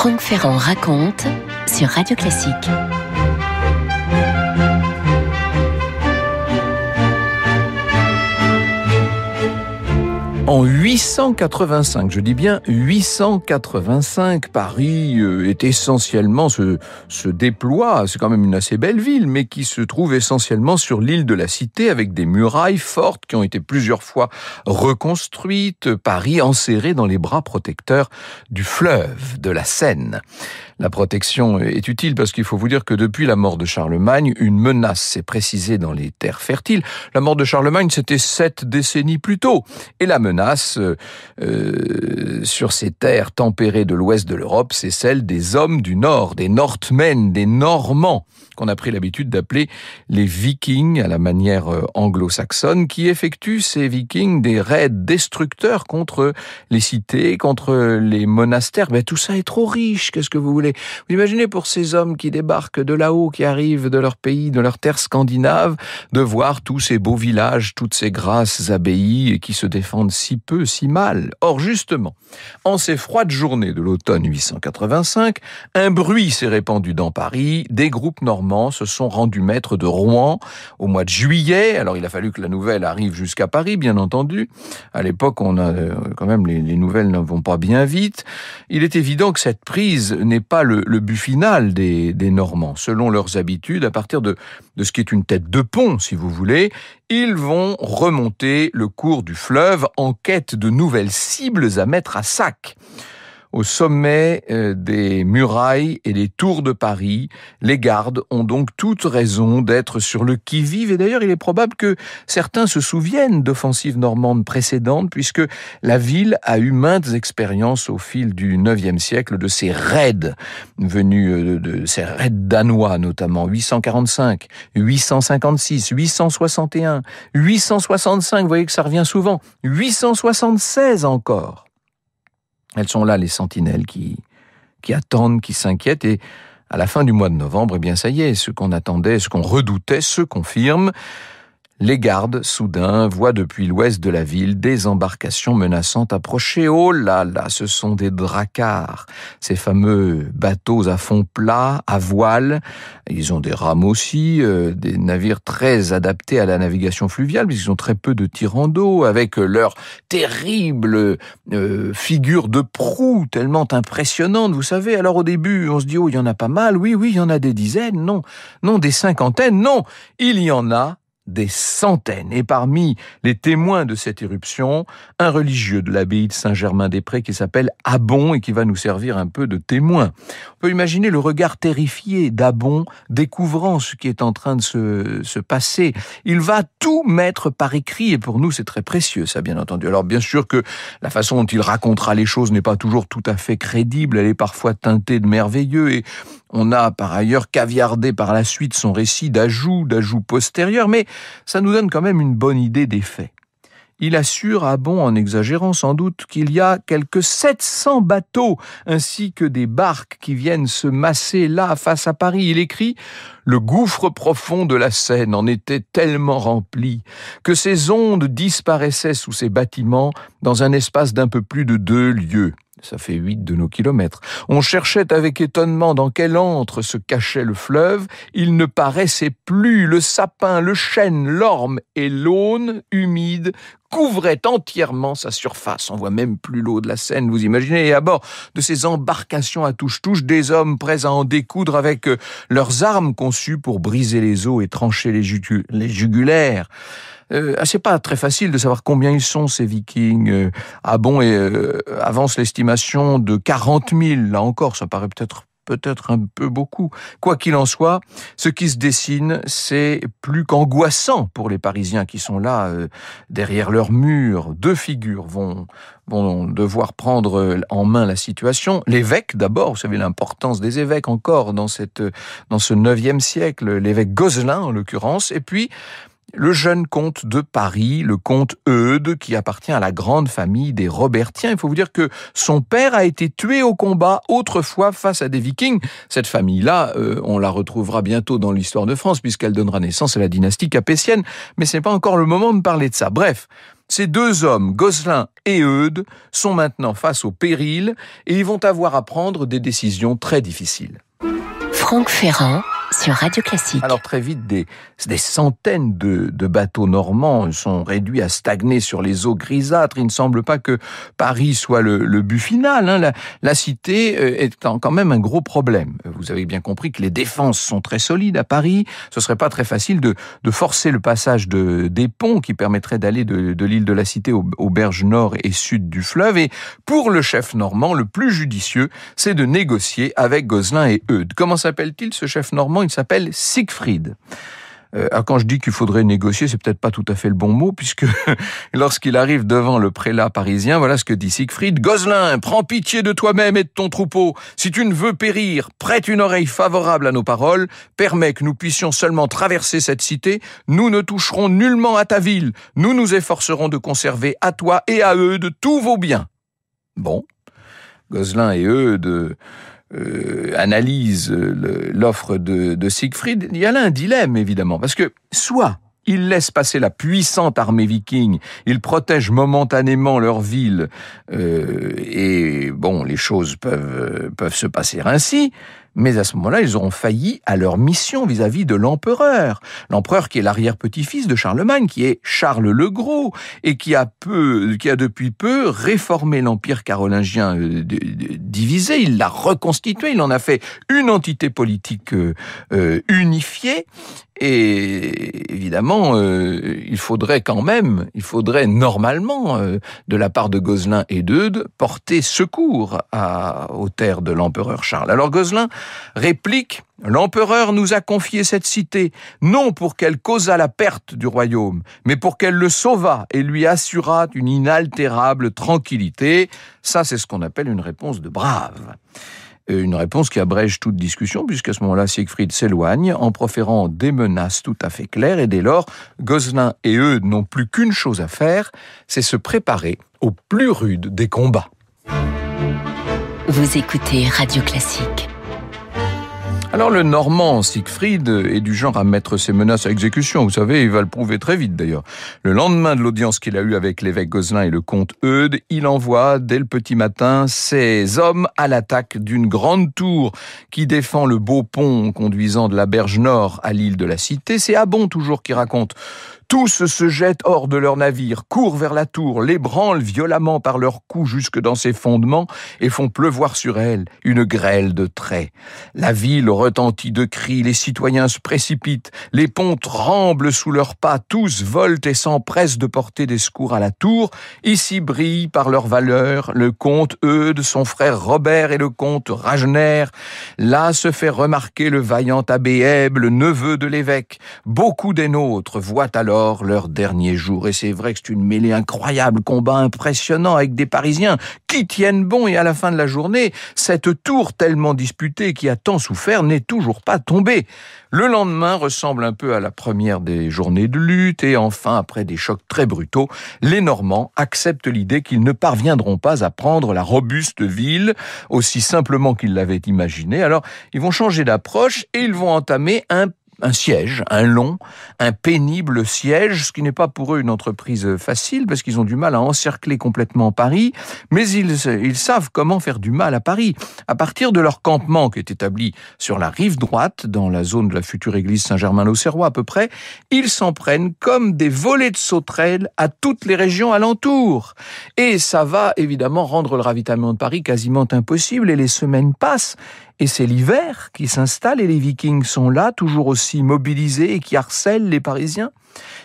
Franck Ferrand raconte sur Radio Classique. En 885, je dis bien 885, Paris est essentiellement se déploie, c'est quand même une assez belle ville, mais qui se trouve essentiellement sur l'île de la Cité avec des murailles fortes qui ont été plusieurs fois reconstruites, Paris enserré dans les bras protecteurs du fleuve, de la Seine. La protection est utile parce qu'il faut vous dire que depuis la mort de Charlemagne, une menace s'est précisée dans les terres fertiles. La mort de Charlemagne, c'était 7 décennies plus tôt. Et la menace sur ces terres tempérées de l'ouest de l'Europe, c'est celle des hommes du Nord, des Northmen, des Normands, qu'on a pris l'habitude d'appeler les Vikings à la manière anglo-saxonne, qui effectuent, ces Vikings, des raids destructeurs contre les cités, contre les monastères. Ben, tout ça est trop riche, qu'est-ce que vous voulez? Vous imaginez pour ces hommes qui débarquent de là-haut, qui arrivent de leur pays, de leur terre scandinave, de voir tous ces beaux villages, toutes ces grasses abbayes et qui se défendent si peu, si mal. Or, justement, en ces froides journées de l'automne 885, un bruit s'est répandu dans Paris. Des groupes normands se sont rendus maîtres de Rouen au mois de juillet. Alors, il a fallu que la nouvelle arrive jusqu'à Paris, bien entendu. À l'époque, on a quand même les nouvelles ne vont pas bien vite. Il est évident que cette prise n'est pas le but final des Normands. Selon leurs habitudes, à partir de ce qui est une tête de pont, si vous voulez, ils vont remonter le cours du fleuve en quête de nouvelles cibles à mettre à sac. Au sommet des murailles et des tours de Paris, les gardes ont donc toute raison d'être sur le qui-vive. Et d'ailleurs, il est probable que certains se souviennent d'offensives normandes précédentes, puisque la ville a eu maintes expériences au fil du IXe siècle de ces raids venus de ces raids danois, notamment 845, 856, 861, 865. Vous voyez que ça revient souvent. 876 encore. Elles sont là, les sentinelles, qui attendent, qui s'inquiètent. Et à la fin du mois de novembre, eh bien, ça y est, ce qu'on attendait, ce qu'on redoutait se confirme. Les gardes, soudain, voient depuis l'ouest de la ville des embarcations menaçantes approcher. Oh là là, ce sont des dracars, ces fameux bateaux à fond plat, à voile. Ils ont des rames aussi, des navires très adaptés à la navigation fluviale, puisqu'ils ont très peu de tirants d'eau, avec leur terrible figure de proue, tellement impressionnante, vous savez. Alors au début, on se dit, oh, il y en a pas mal, oui, il y en a des dizaines, non, des cinquantaines, non, il y en a des centaines. Et parmi les témoins de cette éruption, un religieux de l'abbaye de Saint-Germain-des-Prés qui s'appelle Abon et qui va nous servir un peu de témoin. On peut imaginer le regard terrifié d'Abon découvrant ce qui est en train de se passer. Il va tout mettre par écrit et pour nous c'est très précieux, ça, bien entendu. Alors bien sûr que la façon dont il racontera les choses n'est pas toujours tout à fait crédible, elle est parfois teintée de merveilleux et on a par ailleurs caviardé par la suite son récit d'ajouts postérieurs, mais ça nous donne quand même une bonne idée des faits. Il assure, Abon, en exagérant sans doute, qu'il y a quelques 700 bateaux ainsi que des barques qui viennent se masser là face à Paris. Il écrit « Le gouffre profond de la Seine en était tellement rempli que ses ondes disparaissaient sous ses bâtiments dans un espace d'un peu plus de 2 lieues. » Ça fait 8 de nos kilomètres. On cherchait avec étonnement dans quel antre se cachait le fleuve. Il ne paraissait plus. Le sapin, le chêne, l'orme et l'aune humide couvrait entièrement sa surface. On voit même plus l'eau de la Seine, vous imaginez. Et à bord de ces embarcations à touche-touche, des hommes prêts à en découdre avec leurs armes conçues pour briser les os et trancher les jugulaires. C'est pas très facile de savoir combien ils sont, ces Vikings. Abon avance l'estimation de 40 000. Là encore, ça paraît peut-être un peu beaucoup. Quoi qu'il en soit, ce qui se dessine, c'est plus qu'angoissant pour les Parisiens qui sont là, derrière leurs murs. 2 figures vont devoir prendre en main la situation. L'évêque, d'abord, vous savez l'importance des évêques encore dans ce 9e siècle, l'évêque Gozlin, en l'occurrence, et puis le jeune comte de Paris, le comte Eudes, qui appartient à la grande famille des Robertiens. Il faut vous dire que son père a été tué au combat autrefois face à des Vikings. Cette famille-là, on la retrouvera bientôt dans l'histoire de France, puisqu'elle donnera naissance à la dynastie capétienne. Mais ce n'est pas encore le moment de parler de ça. Bref, Ces deux hommes, Gozlin et Eudes, sont maintenant face au péril et ils vont avoir à prendre des décisions très difficiles. Franck Ferrand sur Radio Classique. Alors très vite, des centaines de bateaux normands sont réduits à stagner sur les eaux grisâtres. Il ne semble pas que Paris soit le but final. La cité est quand même un gros problème. Vous avez bien compris que les défenses sont très solides à Paris. Ce serait pas très facile de forcer le passage des ponts qui permettraient d'aller de l'île de la Cité aux berges nord et sud du fleuve. Et pour le chef normand, le plus judicieux, c'est de négocier avec Gozlin et Eudes. Comment s'appelle-t-il ce chef normand ? Il s'appelle Siegfried. Alors quand je dis qu'il faudrait négocier, c'est peut-être pas tout à fait le bon mot, puisque lorsqu'il arrive devant le prélat parisien, voilà ce que dit Siegfried. « Gozlin, prends pitié de toi-même et de ton troupeau. Si tu ne veux périr, prête une oreille favorable à nos paroles. Permets que nous puissions seulement traverser cette cité. Nous ne toucherons nullement à ta ville. Nous nous efforcerons de conserver à toi et à eux de tous vos biens. » Bon, Gozlin et Eudes analyse l'offre de Siegfried. Il y a là un dilemme, évidemment, parce que soit ils laissent passer la puissante armée viking, ils protègent momentanément leur ville, et bon, les choses peuvent se passer ainsi, mais à ce moment-là, ils auront failli à leur mission vis-à-vis de l'empereur. L'empereur qui est l'arrière-petit-fils de Charlemagne, qui est Charles le Gros, et qui a depuis peu réformé l'empire carolingien divisé. Il l'a reconstitué, il en a fait une entité politique unifiée. Et évidemment, il faudrait normalement, de la part de Gozlin et d'Eudes, porter secours aux terres de l'empereur Charles. Alors Gozlin réplique: « L'empereur nous a confié cette cité, non pour qu'elle causât la perte du royaume, mais pour qu'elle le sauvât et lui assurât une inaltérable tranquillité. » Ça, c'est ce qu'on appelle une réponse de brave. Une réponse qui abrège toute discussion, puisqu'à ce moment-là, Siegfried s'éloigne en proférant des menaces tout à fait claires, et dès lors, Gozlin et Eudes n'ont plus qu'une chose à faire, c'est se préparer au plus rude des combats. Vous écoutez Radio Classique. Alors le Normand Siegfried est du genre à mettre ses menaces à exécution. Vous savez, il va le prouver très vite d'ailleurs. Le lendemain de l'audience qu'il a eue avec l'évêque Gozlin et le comte Eudes, il envoie dès le petit matin ses hommes à l'attaque d'une grande tour qui défend le beau pont conduisant de la berge nord à l'île de la Cité. C'est Abon toujours qui raconte. Tous se jettent hors de leur navire, courent vers la tour, l'ébranlent violemment par leurs coups jusque dans ses fondements et font pleuvoir sur elle une grêle de traits. La ville retentit de cris, les citoyens se précipitent, les ponts tremblent sous leurs pas, tous volent et s'empressent de porter des secours à la tour. Ici brillent par leur valeur le comte Eudes, son frère Robert et le comte Ragener. Là se fait remarquer le vaillant abbé Hebe, le neveu de l'évêque. Beaucoup des nôtres voient alors leur dernier jour. Et c'est vrai que c'est une mêlée incroyable, combat impressionnant avec des Parisiens qui tiennent bon, et à la fin de la journée, cette tour tellement disputée qui a tant souffert n'est toujours pas tombée. Le lendemain ressemble un peu à la première des journées de lutte, et enfin, après des chocs très brutaux, les Normands acceptent l'idée qu'ils ne parviendront pas à prendre la robuste ville aussi simplement qu'ils l'avaient imaginé. Alors, ils vont changer d'approche et ils vont entamer un siège, un pénible siège, ce qui n'est pas pour eux une entreprise facile, parce qu'ils ont du mal à encercler complètement Paris, mais ils savent comment faire du mal à Paris. À partir de leur campement qui est établi sur la rive droite, dans la zone de la future église Saint-Germain-l'Auxerrois à peu près, ils s'en prennent comme des volées de sauterelles à toutes les régions alentours. Et ça va évidemment rendre le ravitaillement de Paris quasiment impossible, et les semaines passent. Et c'est l'hiver qui s'installe et les Vikings sont là, toujours aussi mobilisés et qui harcèlent les Parisiens.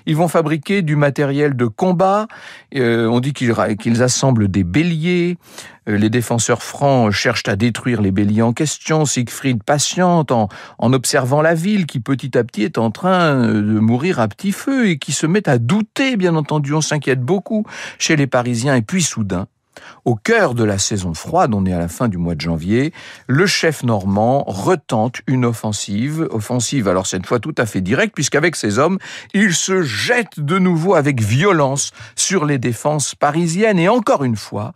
Ils vont fabriquer du matériel de combat. On dit qu'ils assemblent des béliers. Les défenseurs francs cherchent à détruire les béliers en question. Siegfried patiente en observant la ville qui petit à petit est en train de mourir à petit feu et qui se met à douter, bien entendu. On s'inquiète beaucoup chez les Parisiens. Et puis soudain, au cœur de la saison froide, on est à la fin du mois de janvier, le chef normand retente une offensive, alors cette fois tout à fait directe, puisqu'avec ses hommes, il se jette de nouveau avec violence sur les défenses parisiennes. Et encore une fois,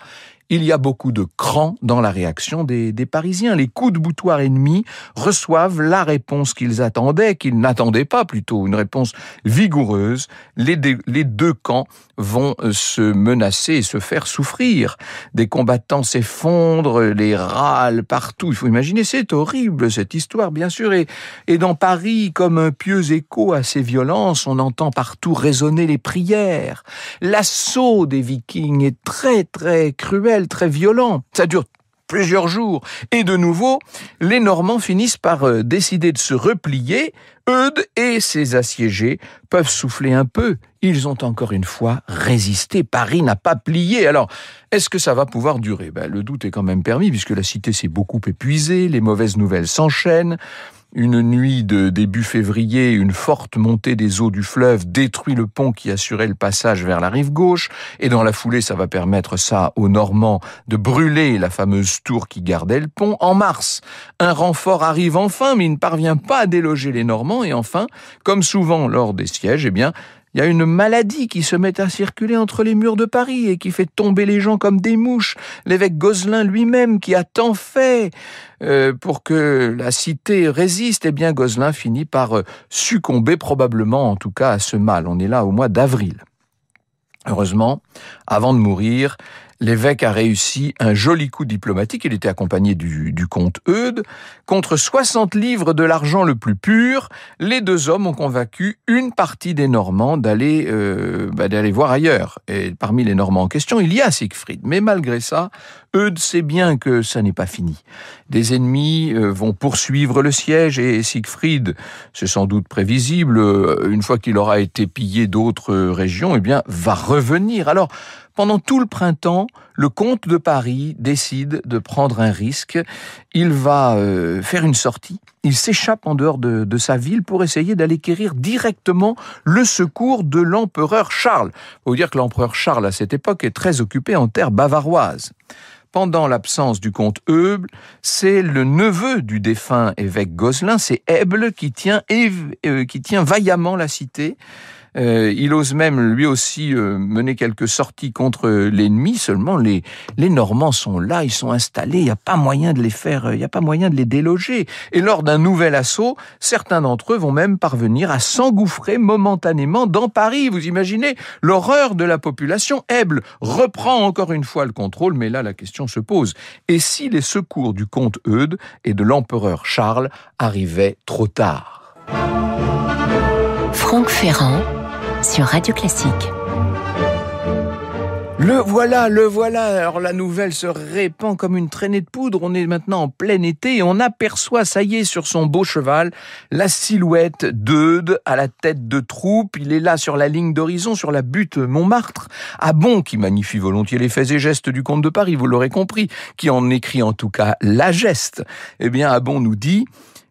il y a beaucoup de cran dans la réaction des Parisiens. Les coups de boutoir ennemis reçoivent la réponse qu'ils attendaient, qu'ils n'attendaient pas plutôt, une réponse vigoureuse. Les deux camps vont se menacer et se faire souffrir. Des combattants s'effondrent, les râles partout. Il faut imaginer, c'est horrible cette histoire, bien sûr. Et dans Paris, comme un pieux écho à ces violences, on entend partout résonner les prières. L'assaut des Vikings est très très cruel, très violent. Ça dure plusieurs jours. Et de nouveau, les Normands finissent par décider de se replier. Eudes et ses assiégés peuvent souffler un peu. Ils ont encore une fois résisté. Paris n'a pas plié. Alors, est-ce que ça va pouvoir durer ? Le doute est quand même permis, puisque la cité s'est beaucoup épuisée, les mauvaises nouvelles s'enchaînent. Une nuit de début février, une forte montée des eaux du fleuve détruit le pont qui assurait le passage vers la rive gauche. Et dans la foulée, ça va permettre aux Normands de brûler la fameuse tour qui gardait le pont. En mars, un renfort arrive enfin, mais il ne parvient pas à déloger les Normands. Et enfin, comme souvent lors des sièges, il y a une maladie qui se met à circuler entre les murs de Paris et qui fait tomber les gens comme des mouches. L'évêque Gozlin lui-même, qui a tant fait pour que la cité résiste, Gozlin finit par succomber probablement, en tout cas, à ce mal. On est là au mois d'avril. Heureusement, avant de mourir, l'évêque a réussi un joli coup diplomatique. Il était accompagné du comte Eudes. Contre 60 livres de l'argent le plus pur, les deux hommes ont convaincu une partie des Normands d'aller voir ailleurs. Et parmi les Normands en question, il y a Siegfried. Mais malgré ça, Eudes sait bien que ça n'est pas fini. Des ennemis vont poursuivre le siège et Siegfried, c'est sans doute prévisible, une fois qu'il aura été pillé d'autres régions, va revenir. Alors, pendant tout le printemps, le comte de Paris décide de prendre un risque. Il va faire une sortie. Il s'échappe en dehors de sa ville pour essayer d'aller quérir directement le secours de l'empereur Charles. Il faut dire que l'empereur Charles, à cette époque, est très occupé en terre bavaroise. Pendant l'absence du comte Euble, c'est le neveu du défunt évêque Gozlin, c'est Eble, qui tient vaillamment la cité. Il ose même lui aussi mener quelques sorties contre l'ennemi. Seulement les Normands sont là, ils sont installés, il n'y a pas moyen de les déloger. Et lors d'un nouvel assaut, certains d'entre eux vont même parvenir à s'engouffrer momentanément dans Paris. Vous imaginez l'horreur de la population. Eble reprend encore une fois le contrôle, mais là la question se pose. Et si les secours du comte Eudes et de l'empereur Charles arrivaient trop tard ? Franck Ferrand sur Radio Classique. Le voilà. Alors la nouvelle se répand comme une traînée de poudre. On est maintenant en plein été et on aperçoit, ça y est, sur son beau cheval, la silhouette d'Eudes à la tête de troupe. Il est là sur la ligne d'horizon, sur la butte Montmartre. Abon, qui magnifie volontiers les faits et gestes du comte de Paris, vous l'aurez compris, qui en écrit en tout cas la geste. Abon nous dit: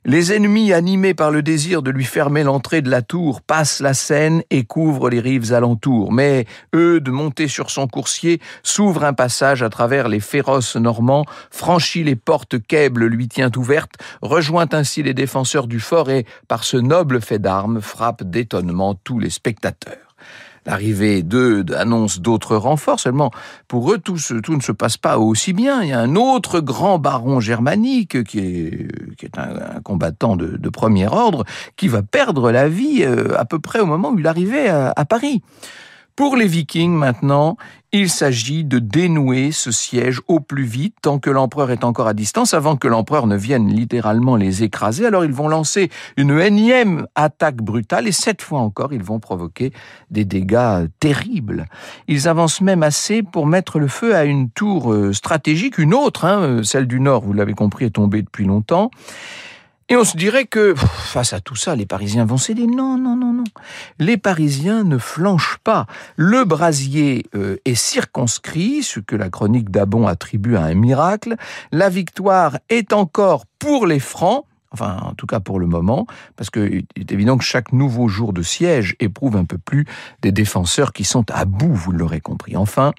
les ennemis, animés par le désir de lui fermer l'entrée de la tour, passent la Seine et couvrent les rives alentours. Mais Eudes, monté sur son coursier, s'ouvre un passage à travers les féroces Normands, franchit les portes qu'Eble lui tient ouvertes, rejoint ainsi les défenseurs du fort et, par ce noble fait d'armes, frappe d'étonnement tous les spectateurs. L'arrivée d'Eudes annonce d'autres renforts, seulement pour eux tout ne se passe pas aussi bien. Il y a un autre grand baron germanique qui est un combattant de premier ordre qui va perdre la vie à peu près au moment où il arrivait à Paris. Pour les Vikings maintenant, il s'agit de dénouer ce siège au plus vite tant que l'empereur est encore à distance, avant que l'empereur ne vienne littéralement les écraser. Alors ils vont lancer une énième attaque brutale et cette fois encore, ils vont provoquer des dégâts terribles. Ils avancent même assez pour mettre le feu à une tour stratégique, une autre, celle du nord, vous l'avez compris, est tombée depuis longtemps. Et on se dirait que, face à tout ça, les Parisiens vont céder. Non. Les Parisiens ne flanchent pas. Le brasier est circonscrit, ce que la chronique d'Abon attribue à un miracle. La victoire est encore pour les Francs, enfin, en tout cas pour le moment, parce qu'il est évident que chaque nouveau jour de siège éprouve un peu plus des défenseurs qui sont à bout, vous l'aurez compris. Enfin,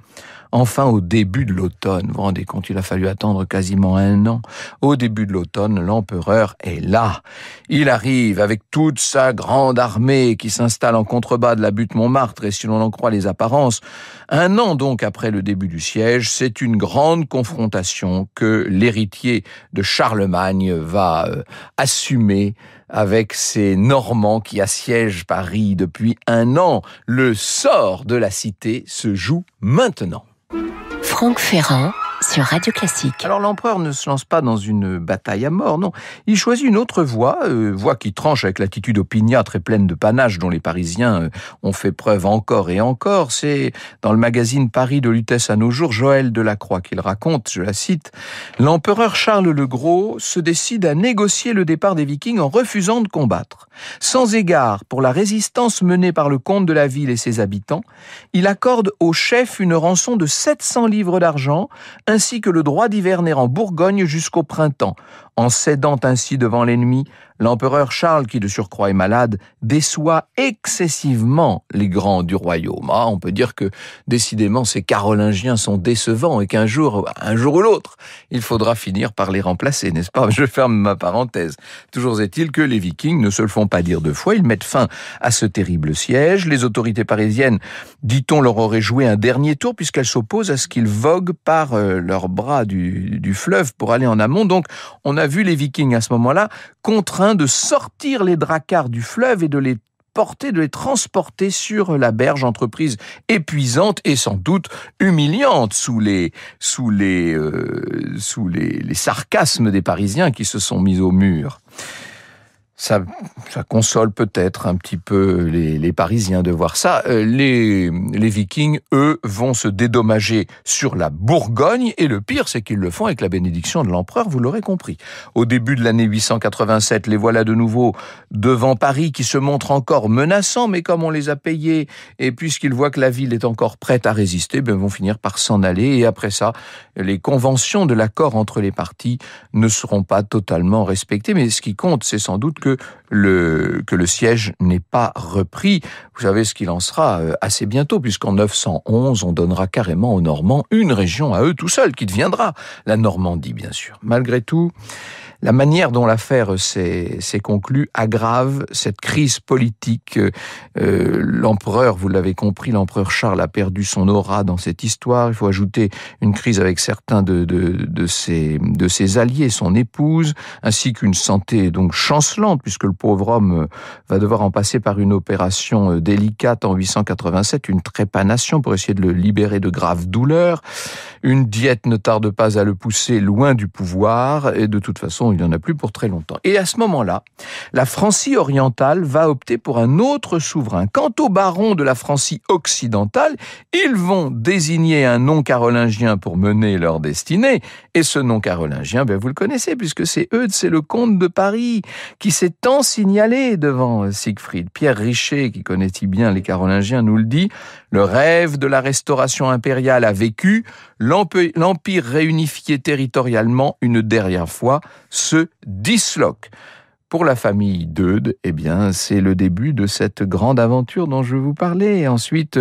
Enfin, au début de l'automne, vous vous rendez compte, il a fallu attendre quasiment 1 an. Au début de l'automne, l'empereur est là. Il arrive avec toute sa grande armée qui s'installe en contrebas de la butte Montmartre, et si l'on en croit les apparences, 1 an donc après le début du siège, c'est une grande confrontation que l'héritier de Charlemagne va assumer avec ces Normands qui assiègent Paris depuis 1 an. Le sort de la cité se joue maintenant. Franck Ferrand sur Radio Classique. Alors l'empereur ne se lance pas dans une bataille à mort, non. Il choisit une autre voie, voie qui tranche avec l'attitude opiniâtre et pleine de panache dont les Parisiens ont fait preuve encore et encore. C'est dans le magazine Paris de Lutèce à nos jours, Joël Delacroix qu'il raconte, je la cite, « L'empereur Charles le Gros se décide à négocier le départ des Vikings en refusant de combattre. Sans égard pour la résistance menée par le comte de la ville et ses habitants, il accorde au chef une rançon de 700 livres d'argent, ainsi que le droit d'hiverner en Bourgogne jusqu'au printemps. En cédant ainsi devant l'ennemi, l'empereur Charles, qui de surcroît est malade, déçoit excessivement les grands du royaume. Ah, on peut dire que décidément ces Carolingiens sont décevants et qu'un jour ou l'autre, il faudra finir par les remplacer, n'est-ce pas ? Je ferme ma parenthèse. Toujours est-il que les Vikings ne se le font pas dire 2 fois, ils mettent fin à ce terrible siège. Les autorités parisiennes, dit-on, leur auraient joué un dernier tour puisqu'elles s'opposent à ce qu'ils voguent par leurs bras du fleuve pour aller en amont. Donc, on a vu les Vikings à ce moment-là contraints de sortir les dracars du fleuve et de les transporter sur la berge, entreprise épuisante et sans doute humiliante sous les sarcasmes des Parisiens qui se sont mis au mur. Ça console peut-être un petit peu les Parisiens de voir ça. Les Vikings, eux, vont se dédommager sur la Bourgogne, et le pire, c'est qu'ils le font avec la bénédiction de l'empereur, vous l'aurez compris. Au début de l'année 887, les voilà de nouveau devant Paris, qui se montre encore menaçant, mais comme on les a payés, et puisqu'ils voient que la ville est encore prête à résister, ils vont finir par s'en aller, et après ça, les conventions de l'accord entre les parties ne seront pas totalement respectées, mais ce qui compte, c'est sans doute que le siège n'est pas repris. Vous savez ce qu'il en sera assez bientôt, puisqu'en 911, on donnera carrément aux Normands une région à eux tout seuls, qui deviendra la Normandie, bien sûr. Malgré tout, la manière dont l'affaire s'est conclue aggrave cette crise politique. L'empereur, vous l'avez compris, l'empereur Charles a perdu son aura dans cette histoire. Il faut ajouter une crise avec certains de ses alliés, son épouse, ainsi qu'une santé donc chancelante, puisque le pauvre homme va devoir en passer par une opération délicate en 887, une trépanation pour essayer de le libérer de graves douleurs. Une diète ne tarde pas à le pousser loin du pouvoir, et de toute façon, il n'y en a plus pour très longtemps. Et à ce moment-là, la Francie orientale va opter pour un autre souverain. Quant aux barons de la Francie occidentale, ils vont désigner un nom carolingien pour mener leur destinée. Et ce nom carolingien, vous le connaissez, puisque c'est Eudes, c'est le comte de Paris, qui s'est tant signalé devant Siegfried. Pierre Richer, qui connaît si bien les Carolingiens, nous le dit, le rêve de la restauration impériale a vécu, l'Empire réunifié territorialement une dernière fois se disloque. Pour la famille d'Eudes, c'est le début de cette grande aventure dont je vous parlais. Et ensuite,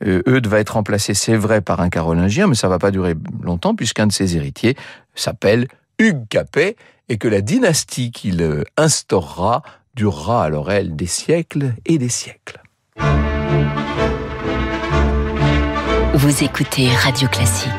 Eudes va être remplacé, c'est vrai, par un Carolingien, mais ça va pas durer longtemps, puisqu'un de ses héritiers s'appelle Hugues Capet, et que la dynastie qu'il instaurera durera alors, elle, des siècles et des siècles. Vous écoutez Radio Classique.